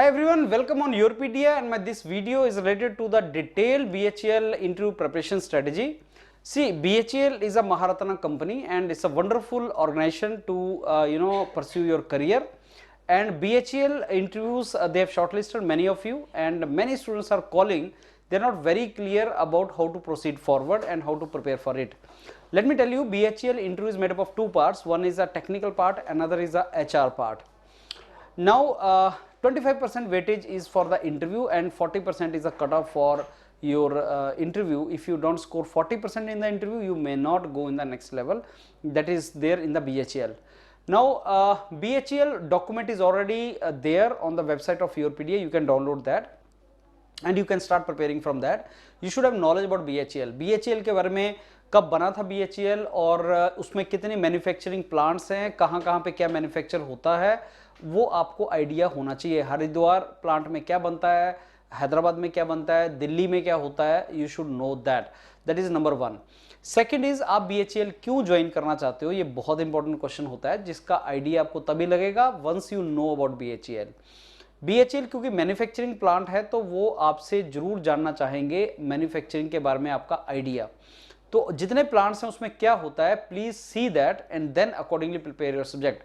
Hi everyone, welcome on Yourpedia, and this video is related to the detailed BHEL interview preparation strategy. See, BHEL is a Maharatna company and it's a wonderful organization to pursue your career. And BHEL interviews, they have shortlisted many of you, and many students are calling. They are not very clear about how to proceed forward and how to prepare for it. Let me tell you, BHEL interview is made up of two parts. One is a technical part, another is a HR part. Now 25% weightage is for the interview and 40% is a cutoff for your interview. If you don't score 40% in the interview, you may not go in the next level. That is there in the BHEL. Now BHEL document is already there on the website of Yourpedia. You can download that and you can start preparing from that. You should have knowledge about BHEL. BHEL के बारे में कब बना था BHEL और उसमें कितने manufacturing plants हैं, कहाँ पे क्या मैन्युफैक्चर होता है, वो आपको आइडिया होना चाहिए. हरिद्वार प्लांट में क्या बनता है, हैदराबाद में क्या बनता है, दिल्ली में क्या होता है. You should know that is number one. Second is, आप BHEL क्यों ज्वाइन करना चाहते हो. ये बहुत इंपॉर्टेंट क्वेश्चन होता है जिसका आइडिया आपको तभी लगेगा once you know about BHEL क्योंकि मैन्युफैक्चरिंग प्लांट है तो वो आपसे जरूर जानना चाहेंगे मैन्युफैक्चरिंग के बारे में आपका आइडिया. तो जितने प्लांट्स हैं उसमें क्या होता है, please see that and then accordingly prepare your subject.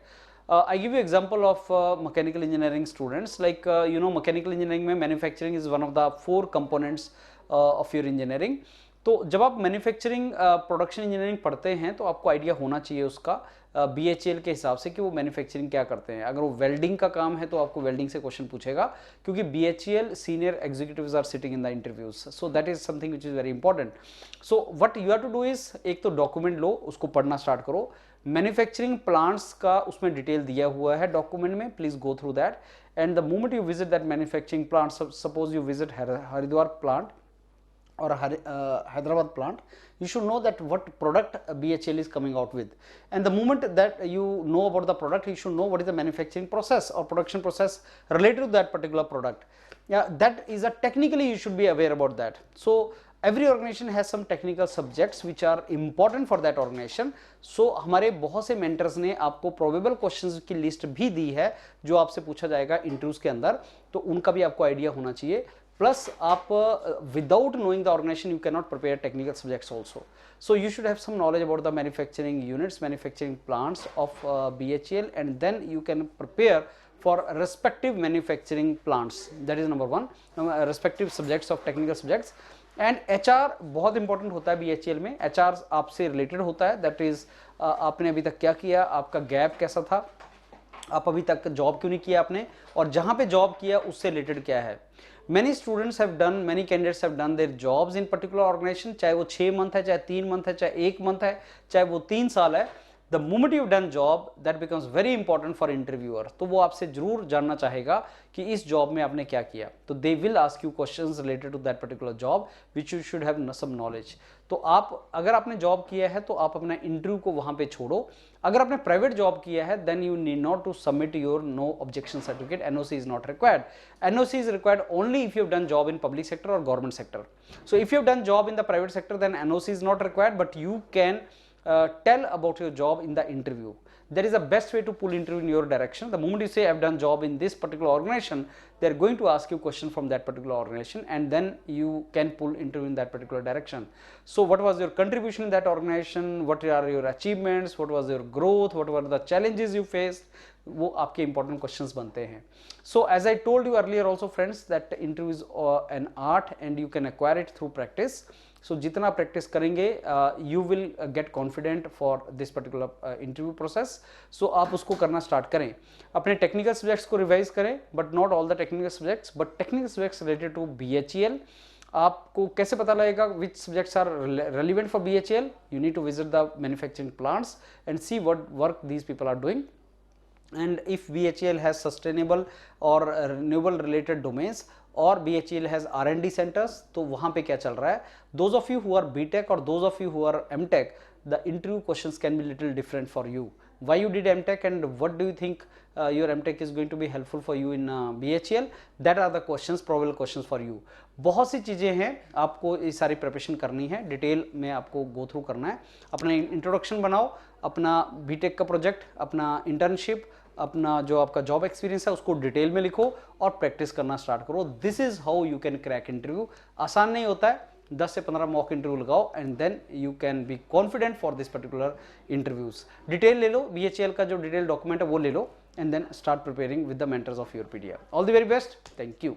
I give you example of mechanical engineering students. Like mechanical engineering में manufacturing is one of the 4 components of your engineering. तो जब आप मैन्युफैक्चरिंग प्रोडक्शन इंजीनियरिंग पढ़ते हैं तो आपको idea होना चाहिए उसका BHEL के हिसाब से कि वो मैन्युफैक्चरिंग क्या करते हैं. अगर वो वेल्डिंग का काम है तो आपको वेल्डिंग से क्वेश्चन पूछेगा क्योंकि BHEL senior executives are sitting in the interviews. So that is something which is very important. So what you have to do is, एक तो डॉक्यूमेंट लो, उसको पढ़ना स्टार्ट करो. मैन्युफैक्चरिंग प्लांट्स का उसमें डिटेल दिया हुआ है डॉक्यूमेंट में, please go through that. And the moment you visit that manufacturing plant, suppose you visit Haridwar plant or Hyderabad plant, you should know that what product BHEL is coming out with. And the moment that you know about the product, you should know what is the manufacturing process or production process related to that particular product. Yeah, that is a technically you should be aware about that. So every organization has some technical subjects which are important for that organization. So हमारे बहुत से mentors ने आपको probable questions की list भी दी है जो आपसे पूछा जाएगा इंटरव्यूज के अंदर, तो उनका भी आपको आइडिया होना चाहिए. Plus, without knowing the organization, you cannot prepare technical subjects also. So you should have some knowledge about the manufacturing units, manufacturing plants of BHEL, and then you can prepare for respective manufacturing plants. That is number one. Respective subjects of technical subjects. And HR बहुत important होता है BHEL में. HR आपसे related होता है. That is आपने अभी तक क्या किया, आपका गैप कैसा था, आप अभी तक जॉब क्यों नहीं किया आपने, और जहाँ पे जॉब किया उससे रिलेटेड क्या है. Many students have done, many candidates have done their jobs in particular organization, चाहे वो 6 मंथ है, चाहे 3 मंथ है, चाहे 1 मंथ है, चाहे वो 3 साल है. The moment you've done job, that becomes very important for interviewer. तो वो आपसे जरूर जानना चाहेगा कि इस जॉब में आपने क्या किया. तो they will ask you questions related to that particular job, which you should have some knowledge. तो आप अगर आपने जॉब किया है तो आप अपना इंटरव्यू को वहां पे छोड़ो. अगर आपने प्राइवेट जॉब किया है then you need not to submit your no objection certificate. NOC is not required. NOC is required only if you have done job in public sector or government sector. So if you have done job in the private sector, then NOC is not required, but you can tell about your job in the interview. That is the best way to pull interview in your direction. The moment you say I've done job in this particular organization, they're going to ask you question from that particular organization, and then you can pull interview in that particular direction. So what was your contribution in that organization, what are your achievements, what was your growth, what were the challenges you faced, वो आपके important questions बनते हैं. So as I told you earlier also friends, that interview is an art and you can acquire it through practice. So जितना practice करेंगे you will get confident for this particular interview process. So आप उसको करना start करें. अपने technical subjects को revise करें, but not all the technical subjects, but technical subjects related to BHEL. आपको कैसे पता लगेगा which subjects are relevant for BHEL? You need to visit the manufacturing plants and see what work these people are doing. And if BHEL has sustainable or renewable related domains or BHEL has R&D centers, तो वहाँ पे क्या चल रहा है. Those of you who are BTech or those of you who are MTech, the interview questions can be little different for you. Why you did MTech and what do you think your MTech is going to be helpful for you in BHEL? That are the questions, probable questions for you. बहुत सी चीज़ें हैं, आपको ये सारी preparation करनी है, detail में आपको गो थ्रू करना है. अपना इंट्रोडक्शन बनाओ, अपना BTech का प्रोजेक्ट, अपना इंटर्नशिप, अपना जो आपका जॉब एक्सपीरियंस है उसको डिटेल में लिखो और प्रैक्टिस करना स्टार्ट करो। This is how you can crack interview. आसान नहीं होता है, 10 से 15 मॉक इंटरव्यू लगाओ and then you can be confident for this particular interviews. Detail ले लो, BHEL का जो डिटेल डॉक्यूमेंट है वो ले लो and then start preparing with the mentors of Yourpedia. All the very best, thank you.